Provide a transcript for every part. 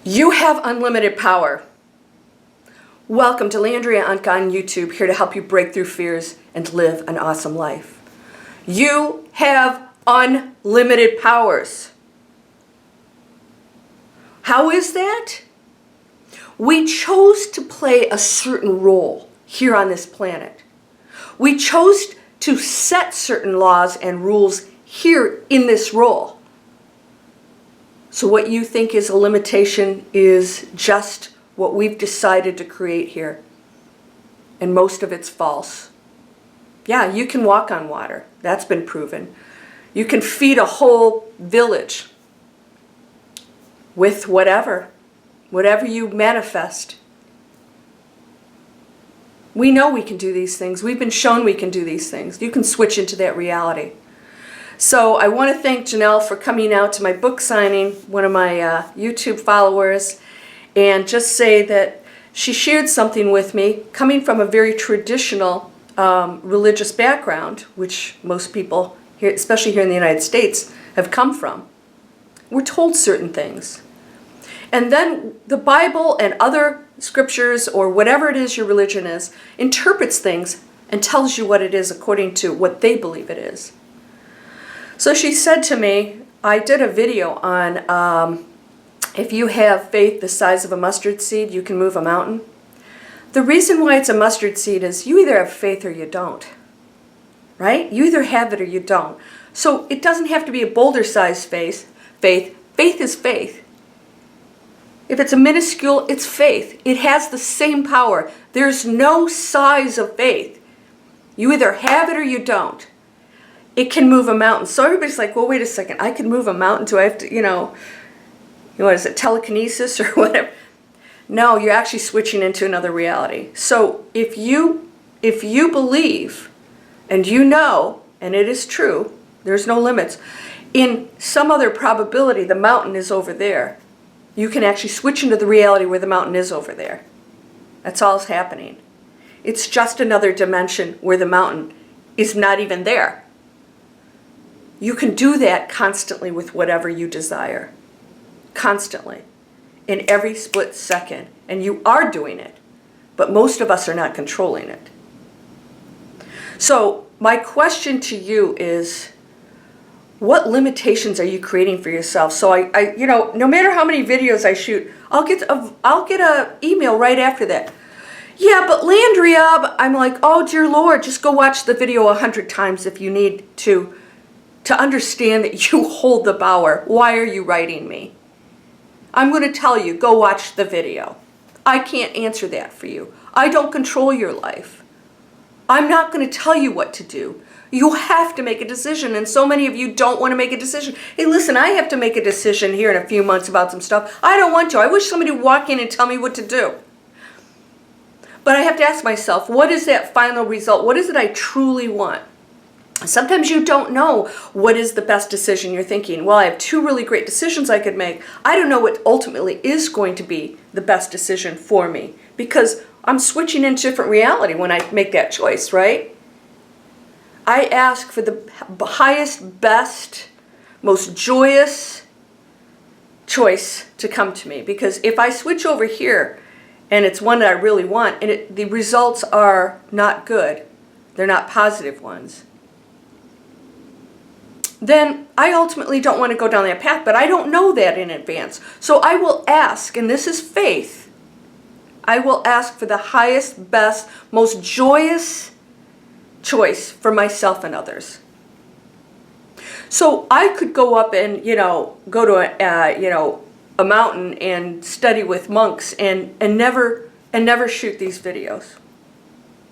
You have unlimited power. Welcome to Landria Onkka on YouTube, here to help you break through fears and live an awesome life. You have unlimited powers. How is that? We chose to play a certain role here on this planet. We chose to set certain laws and rules here in this role. So what you think is a limitation is just what we've decided to create here. And most of it's false. Yeah, you can walk on water. That's been proven. You can feed a whole village with whatever you manifest. We know we can do these things. We've been shown we can do these things. You can switch into that reality. So I want to thank Janelle for coming out to my book signing, one of my YouTube followers, and just say that she shared something with me coming from a very traditional religious background, which most people, here, especially here in the United States, have come from. We're told certain things. And then the Bible and other scriptures, or whatever it is your religion is, interprets things and tells you what it is according to what they believe it is. So she said to me, I did a video on if you have faith the size of a mustard seed, you can move a mountain. The reason why it's a mustard seed is you either have faith or you don't. Right? You either have it or you don't. So it doesn't have to be a boulder-sized faith. Faith is faith. If it's a minuscule, it's faith. It has the same power. There's no size of faith. You either have it or you don't. It can move a mountain. So everybody's like, well, wait a second. I can move a mountain. Do I have to, what is it, telekinesis or whatever? No, you're actually switching into another reality. So if you believe and you know, and it is true, there's no limits, in some other probability the mountain is over there, you can actually switch into the reality where the mountain is over there. That's all that's happening. It's just another dimension where the mountain is not even there. You can do that constantly with whatever you desire. Constantly. In every split second. And you are doing it. But most of us are not controlling it. So my question to you is, what limitations are you creating for yourself? So I no matter how many videos I shoot, I'll get an email right after that. Yeah, but Landria, I'm like, oh dear Lord, just go watch the video 100 times if you need to understand that you hold the power. Why are you writing me? I'm going to tell you, go watch the video. I can't answer that for you. I don't control your life. I'm not going to tell you what to do. You have to make a decision, and so many of you don't want to make a decision. Hey, listen, I have to make a decision here in a few months about some stuff. I don't want to. I wish somebody would walk in and tell me what to do. But I have to ask myself, what is that final result? What is it I truly want? Sometimes you don't know what is the best decision. You're thinking, well, I have two really great decisions I could make. I don't know what ultimately is going to be the best decision for me because I'm switching into different reality when I make that choice, right? I ask for the highest, best, most joyous choice to come to me because if I switch over here and it's one that I really want and the results are not good, they're not positive ones, then I ultimately don't want to go down that path, but I don't know that in advance. So I will ask, and this is faith, I will ask for the highest, best, most joyous choice for myself and others. So I could go up and, go to a mountain and study with monks and never shoot these videos.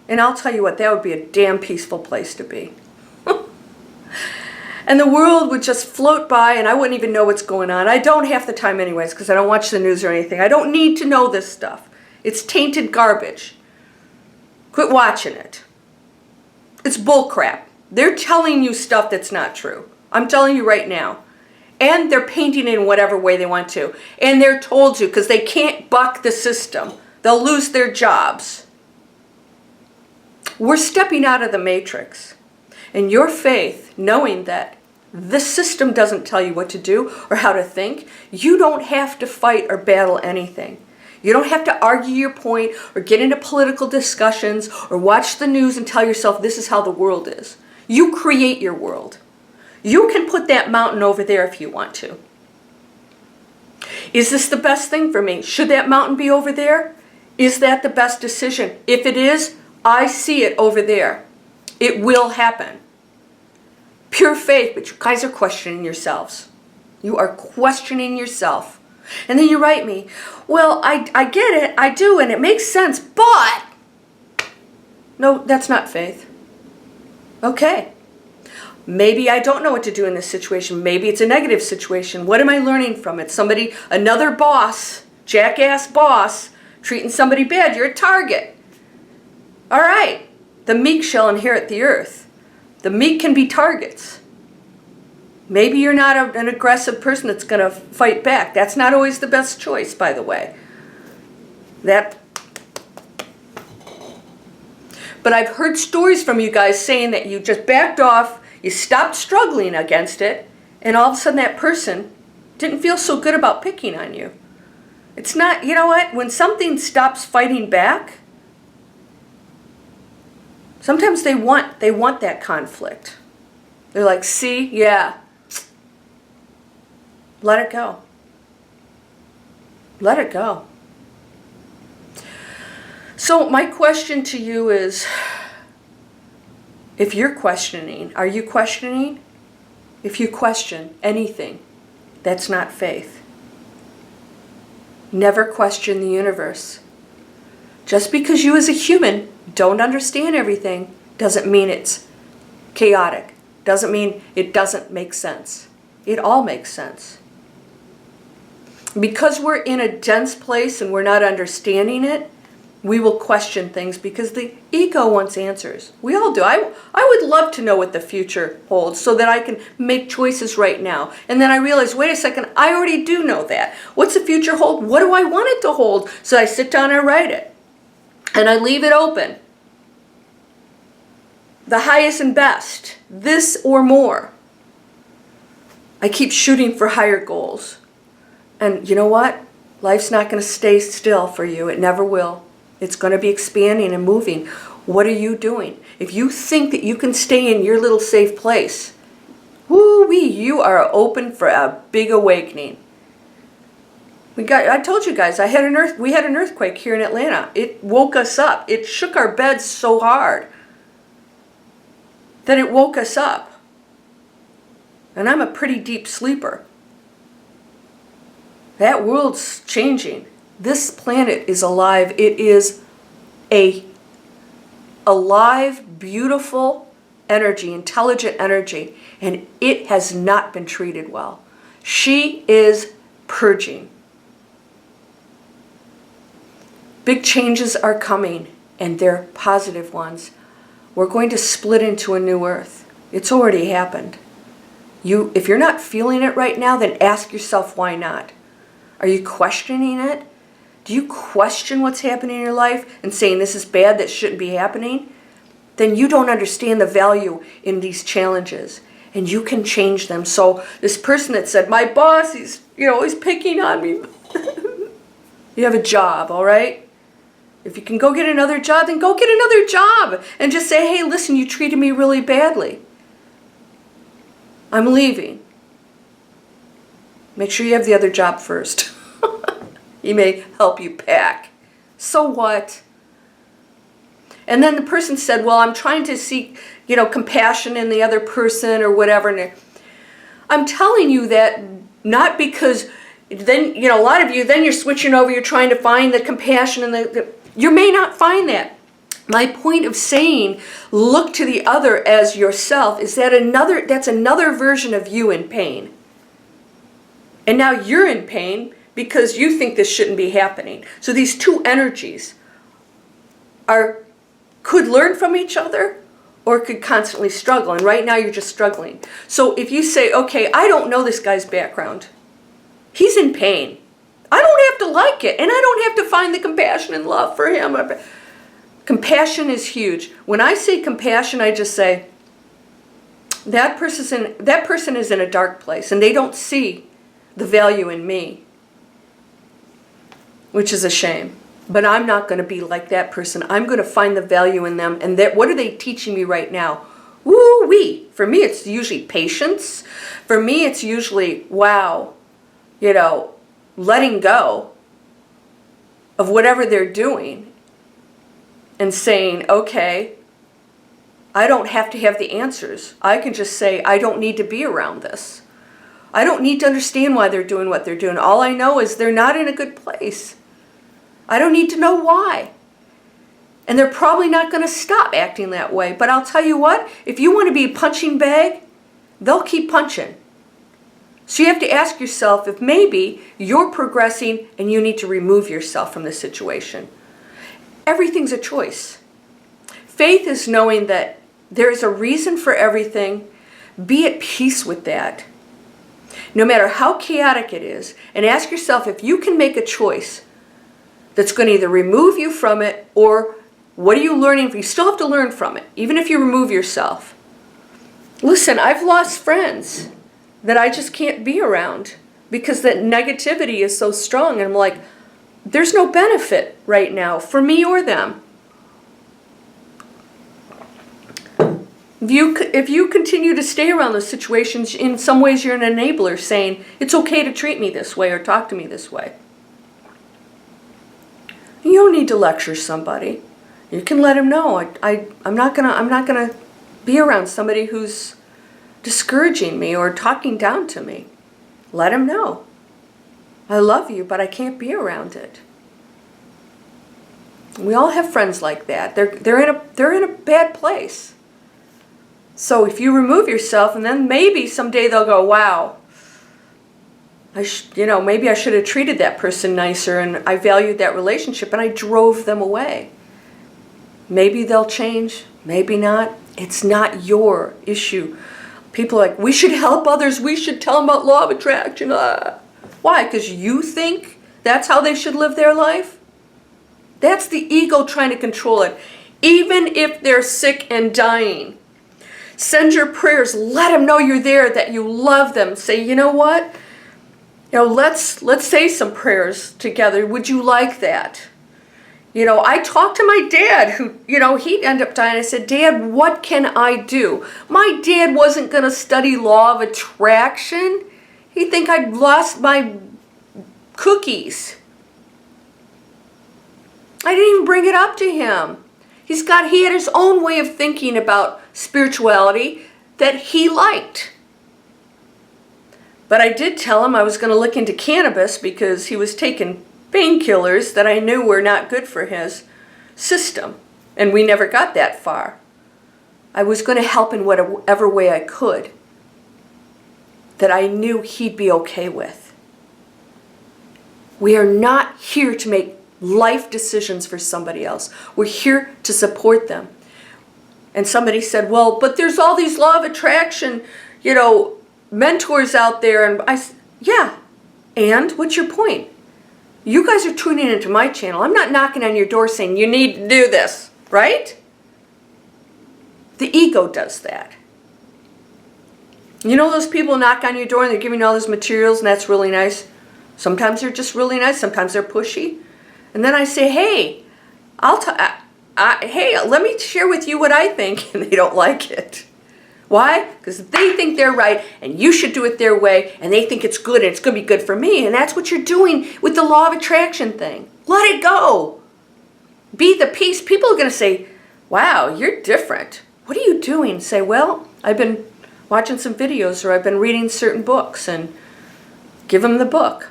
And I'll tell you what, that would be a damn peaceful place to be. And the world would just float by and I wouldn't even know what's going on. I don't half the time anyways because I don't watch the news or anything. I don't need to know this stuff. It's tainted garbage. Quit watching it. It's bullcrap. They're telling you stuff that's not true. I'm telling you right now. And they're painting it in whatever way they want to. And they're told to because they can't buck the system. They'll lose their jobs. We're stepping out of the matrix. And your faith, knowing that The system doesn't tell you what to do or how to think. You don't have to fight or battle anything. You don't have to argue your point or get into political discussions or watch the news and tell yourself this is how the world is. You create your world. You can put that mountain over there if you want to. Is this the best thing for me? Should that mountain be over there? Is that the best decision? If it is, I see it over there. It will happen. Pure faith, but you guys are questioning yourselves. You are questioning yourself. And then you write me, well, I get it, I do, and it makes sense, but... No, that's not faith. Okay. Maybe I don't know what to do in this situation. Maybe it's a negative situation. What am I learning from it? Somebody, another boss, jackass boss, treating somebody bad. You're a target. All right. The meek shall inherit the earth. The meek can be targets. Maybe you're not an aggressive person that's going to fight back. That's not always the best choice, by the way. But I've heard stories from you guys saying that you just backed off, you stopped struggling against it, and all of a sudden that person didn't feel so good about picking on you. It's not, you know what? When something stops fighting back, sometimes they want that conflict. They're like, see, yeah, let it go. Let it go. So my question to you is, if you're questioning, are you questioning? If you question anything, that's not faith. Never question the universe. Just because you as a human don't understand everything doesn't mean it's chaotic. Doesn't mean it doesn't make sense. It all makes sense. Because we're in a dense place and we're not understanding it, we will question things because the ego wants answers. We all do. I would love to know what the future holds so that I can make choices right now. And then I realize, wait a second, I already do know that. What's the future hold? What do I want it to hold? So I sit down and write it. And I leave it open. The highest and best. This or more. I keep shooting for higher goals. And you know what? Life's not going to stay still for you. It never will. It's going to be expanding and moving. What are you doing? If you think that you can stay in your little safe place, woo-wee, you are open for a big awakening. I told you guys, we had an earthquake here in Atlanta. It woke us up. It shook our beds so hard that it woke us up. And I'm a pretty deep sleeper. That world's changing. This planet is alive. It is a alive, beautiful energy, intelligent energy, and it has not been treated well. She is purging. Big changes are coming, and they're positive ones. We're going to split into a new earth. It's already happened. If you're not feeling it right now, then ask yourself why not. Are you questioning it? Do you question what's happening in your life and saying this is bad, that shouldn't be happening? Then you don't understand the value in these challenges, and you can change them. So this person that said, my boss, he's picking on me. You have a job, all right? If you can go get another job, then go get another job. And just say, hey, listen, you treated me really badly. I'm leaving. Make sure you have the other job first. He may help you pack. So what? And then the person said, well, I'm trying to seek, compassion in the other person or whatever. And I'm telling you that not because then, a lot of you, then you're switching over, you're trying to find the compassion and you may not find that. My point of saying look to the other as yourself is that's another version of you in pain. And now you're in pain because you think this shouldn't be happening. So these two energies could learn from each other or could constantly struggle. And right now you're just struggling. So if you say, okay, I don't know this guy's background. He's in pain. I don't have to like it. And I don't have to find the compassion and love for him. Compassion is huge. When I say compassion, I just say, that person is in a dark place, and they don't see the value in me, which is a shame. But I'm not going to be like that person. I'm going to find the value in them. And what are they teaching me right now? Woo-wee. For me, it's usually patience. For me, it's usually, wow, letting go of whatever they're doing and saying, okay, I don't have to have the answers. I can just say, I don't need to be around this. I don't need to understand why they're doing what they're doing. All I know is they're not in a good place. I don't need to know why. And they're probably not going to stop acting that way. But I'll tell you what, if you want to be a punching bag, they'll keep punching. So you have to ask yourself if maybe you're progressing and you need to remove yourself from the situation. Everything's a choice. Faith is knowing that there is a reason for everything. Be at peace with that, no matter how chaotic it is, and ask yourself if you can make a choice that's going to either remove you from it, or what are you learning? You still have to learn from it, even if you remove yourself. Listen, I've lost friends that I just can't be around because that negativity is so strong, and I'm like, there's no benefit right now for me or them. If you continue to stay around those situations, in some ways you're an enabler, saying it's okay to treat me this way or talk to me this way. You don't need to lecture somebody. You can let them know. I'm not gonna be around somebody who's discouraging me or talking down to me. Let them know. I love you, but I can't be around it. We all have friends like that. They're in a bad place. So if you remove yourself, and then maybe someday they'll go, wow, maybe I should have treated that person nicer, and I valued that relationship, and I drove them away. Maybe they'll change, maybe not. It's not your issue. People are like, we should help others, we should tell them about law of attraction. Why? Because you think that's how they should live their life? That's the ego trying to control it. Even if they're sick and dying, send your prayers. Let them know you're there, that you love them. Say, you know what? Let's say some prayers together. Would you like that? I talked to my dad who, he'd end up dying. I said, Dad, what can I do? My dad wasn't going to study law of attraction. He'd think I'd lost my cookies. I didn't even bring it up to him. He had his own way of thinking about spirituality that he liked. But I did tell him I was going to look into cannabis because he was taking painkillers that I knew were not good for his system. And we never got that far. I was going to help in whatever way I could that I knew he'd be okay with. We are not here to make life decisions for somebody else. We're here to support them. And somebody said, well, but there's all these law of attraction, mentors out there. And I said, yeah. And what's your point? You guys are tuning into my channel. I'm not knocking on your door saying you need to do this, right? The ego does that. Those people knock on your door and they're giving you all those materials, and that's really nice. Sometimes they're just really nice. Sometimes they're pushy. And then I say, hey, let me share with you what I think, and they don't like it. Why? Because they think they're right, and you should do it their way, and they think it's good, and it's going to be good for me, and that's what you're doing with the law of attraction thing. Let it go. Be the peace. People are going to say, wow, you're different. What are you doing? Say, well, I've been watching some videos, or I've been reading certain books, and give them the book.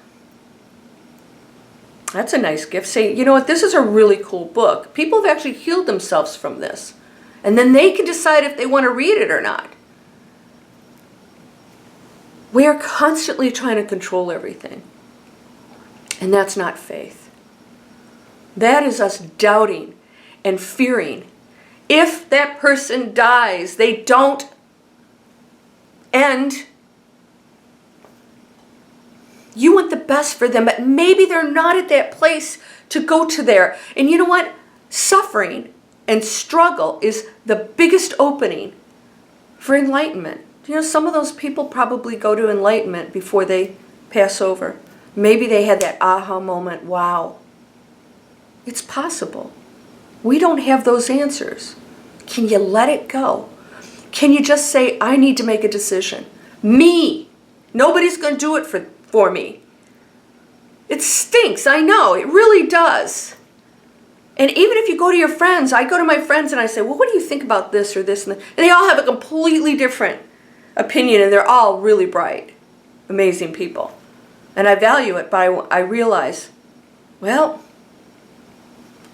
That's a nice gift. Say, you know what, this is a really cool book. People have actually healed themselves from this. And then they can decide if they want to read it or not. We are constantly trying to control everything. And that's not faith. That is us doubting and fearing. If that person dies, they don't end. You want the best for them, but maybe they're not at that place to go to there. And you know what? Suffering and struggle is the biggest opening for enlightenment. You know, some of those people probably go to enlightenment before they pass over. Maybe they had that aha moment, wow. It's possible. We don't have those answers. Can you let it go? Can you just say, I need to make a decision? Me. Nobody's going to do it for me. It stinks, I know, it really does. And even if you go to your friends, I go to my friends and I say, well, what do you think about this or this? And they all have a completely different opinion, and they're all really bright, amazing people. And I value it, but I realize, well,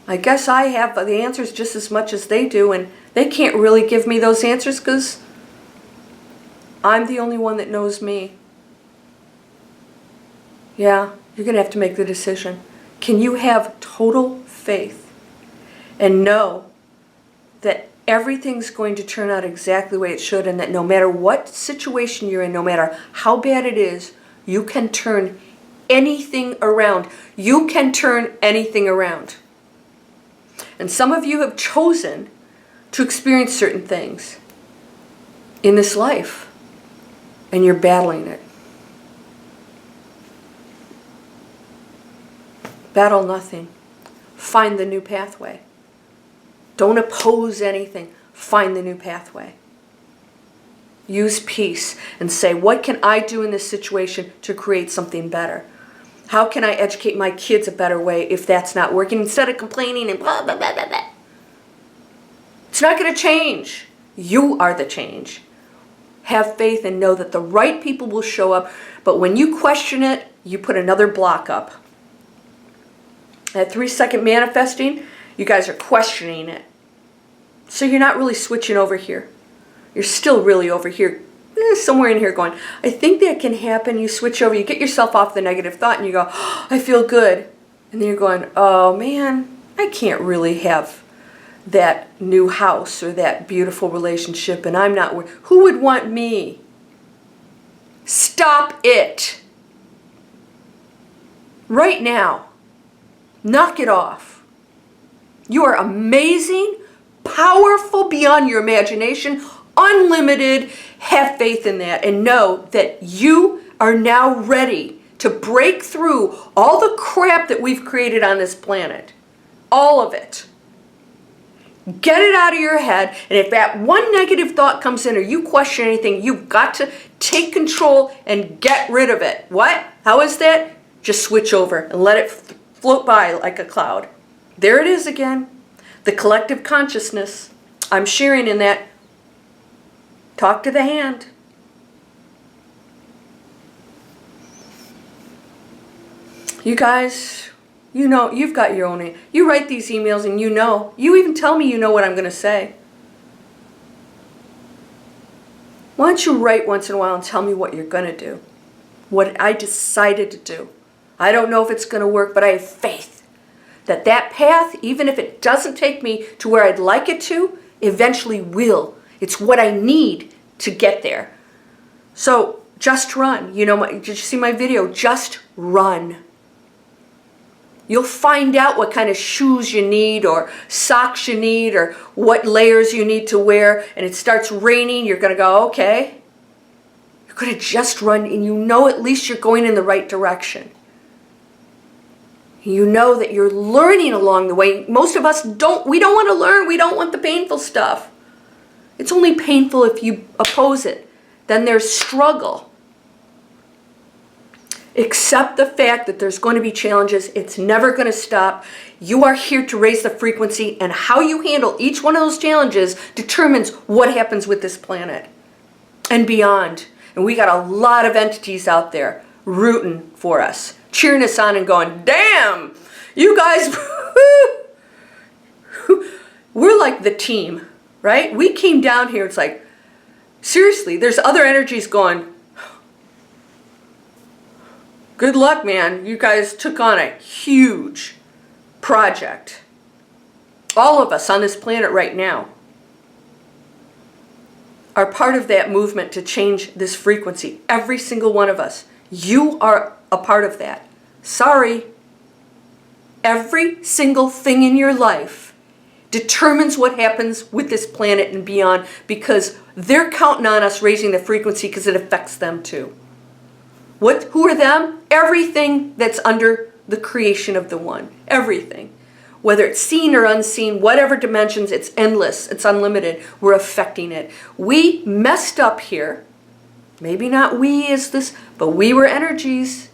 I guess I have the answers just as much as they do, and they can't really give me those answers because I'm the only one that knows me. Yeah, you're going to have to make the decision. Can you have total faith and know that everything's going to turn out exactly the way it should, and that no matter what situation you're in, no matter how bad it is, you can turn anything around. You can turn anything around. And some of you have chosen to experience certain things in this life, and you're battling it. Battle nothing. Find the new pathway. Don't oppose anything. Find the new pathway. Use peace and say, what can I do in this situation to create something better? How can I educate my kids a better way if that's not working? Instead of complaining and blah, blah, blah, blah, blah. It's not going to change. You are the change. Have faith and know that the right people will show up. But when you question it, you put another block up. At 3-second manifesting, you guys are questioning it. So you're not really switching over here. You're still really over here, somewhere in here going, I think that can happen. You switch over, you get yourself off the negative thought and you go, oh, I feel good. And then you're going, oh man, I can't really have that new house or that beautiful relationship, and I'm not, who would want me? Stop it. Right now. Knock it off. You are amazing, powerful beyond your imagination, unlimited. Have faith in that and know that you are now ready to break through all the crap that we've created on this planet. All of it. Get it out of your head, and if that one negative thought comes in or you question anything, you've got to take control and get rid of it. What? How is that? Just switch over and let it float by like a cloud. There it is again. The collective consciousness. I'm sharing in that. Talk to the hand. You guys, you know, you've got your own. You write these emails and you know. You even tell me you know what I'm going to say. Why don't you write once in a while and tell me what you're going to do? What I decided to do. I don't know if it's going to work, but I have faith that that path, even if it doesn't take me to where I'd like it to, eventually will. It's what I need to get there. So just run. You know, did you see my video? Just run. You'll find out what kind of shoes you need or socks you need or what layers you need to wear. And it starts raining. You're going to go, okay. You're going to just run, and you know at least you're going in the right direction. You know that you're learning along the way. Most of us don't want to learn. We don't want the painful stuff. It's only painful if you oppose it. Then there's struggle. Accept the fact that there's going to be challenges. It's never going to stop. You are here to raise the frequency, and how you handle each one of those challenges determines what happens with this planet and beyond. And we got a lot of entities out there rooting for us, cheering us on and going, damn, you guys, we're like the team, right? We came down here, it's like, seriously, there's other energies going, good luck, man. You guys took on a huge project. All of us on this planet right now are part of that movement to change this frequency. Every single one of us. You are a part of that. Sorry. Every single thing in your life determines what happens with this planet and beyond, because they're counting on us raising the frequency because it affects them too. Who are them? Everything that's under the creation of the One. Everything. Whether it's seen or unseen, whatever dimensions, it's endless, it's unlimited. We're affecting it. We messed up here. Maybe not we as this, but we were energies.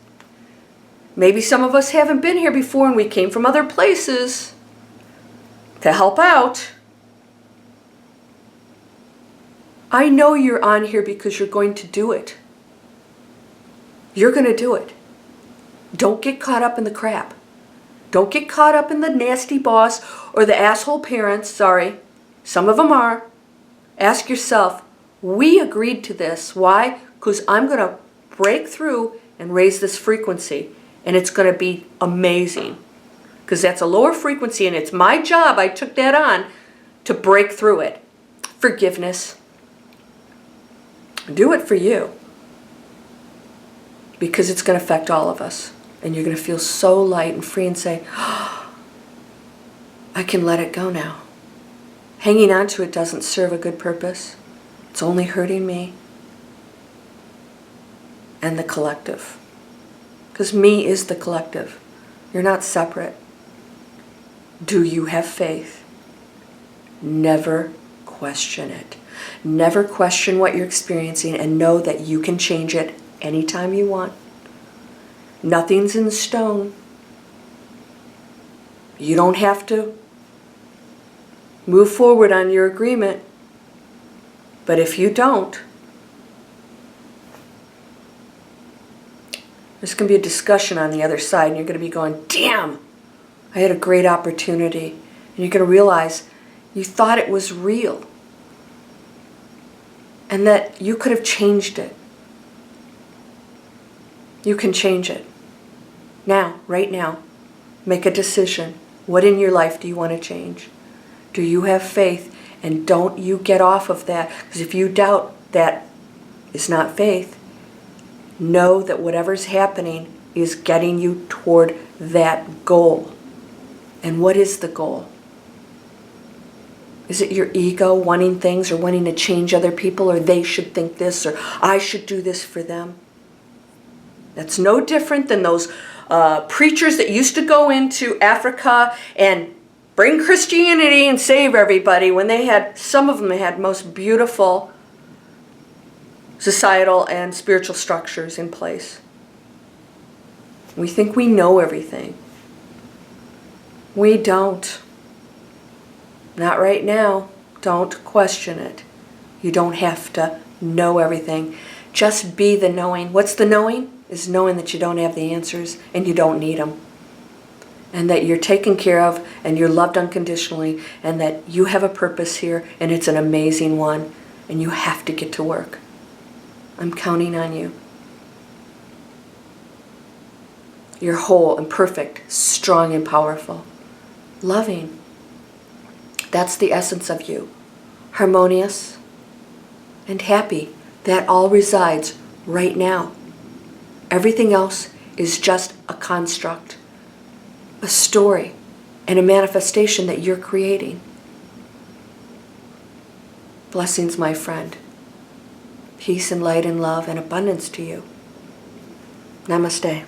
Maybe some of us haven't been here before and we came from other places to help out. I know you're on here because you're going to do it. You're going to do it. Don't get caught up in the crap. Don't get caught up in the nasty boss or the asshole parents. Sorry. Some of them are. Ask yourself, we agreed to this. Why? Because I'm going to break through and raise this frequency. And it's going to be amazing. Because that's a lower frequency and it's my job. I took that on to break through it. Forgiveness. Do it for you. Because it's going to affect all of us. And you're going to feel so light and free and say, oh, I can let it go now. Hanging on to it doesn't serve a good purpose. It's only hurting me and the collective. Because me is the collective. You're not separate. Do you have faith? Never question it. Never question what you're experiencing, and know that you can change it anytime you want. Nothing's in stone. You don't have to move forward on your agreement. But if you don't, there's going to be a discussion on the other side, and you're going to be going, damn, I had a great opportunity. And you're going to realize you thought it was real. And that you could have changed it. You can change it. Now, right now, make a decision. What in your life do you want to change? Do you have faith? And don't you get off of that. Because if you doubt that is not faith, know that whatever's happening is getting you toward that goal. And what is the goal? Is it your ego wanting things or wanting to change other people, or they should think this, or I should do this for them? That's no different than those preachers that used to go into Africa and bring Christianity and save everybody, when they had, some of them had most beautiful societal and spiritual structures in place. We think we know everything. We don't. Not right now. Don't question it. You don't have to know everything. Just be the knowing. What's the knowing? Is knowing that you don't have the answers and you don't need them. And that you're taken care of and you're loved unconditionally, and that you have a purpose here and it's an amazing one, and you have to get to work. I'm counting on you. You're whole and perfect, strong and powerful, loving. That's the essence of you. Harmonious and happy. That all resides right now. Everything else is just a construct, a story, and a manifestation that you're creating. Blessings, my friend. Peace and light and love and abundance to you. Namaste.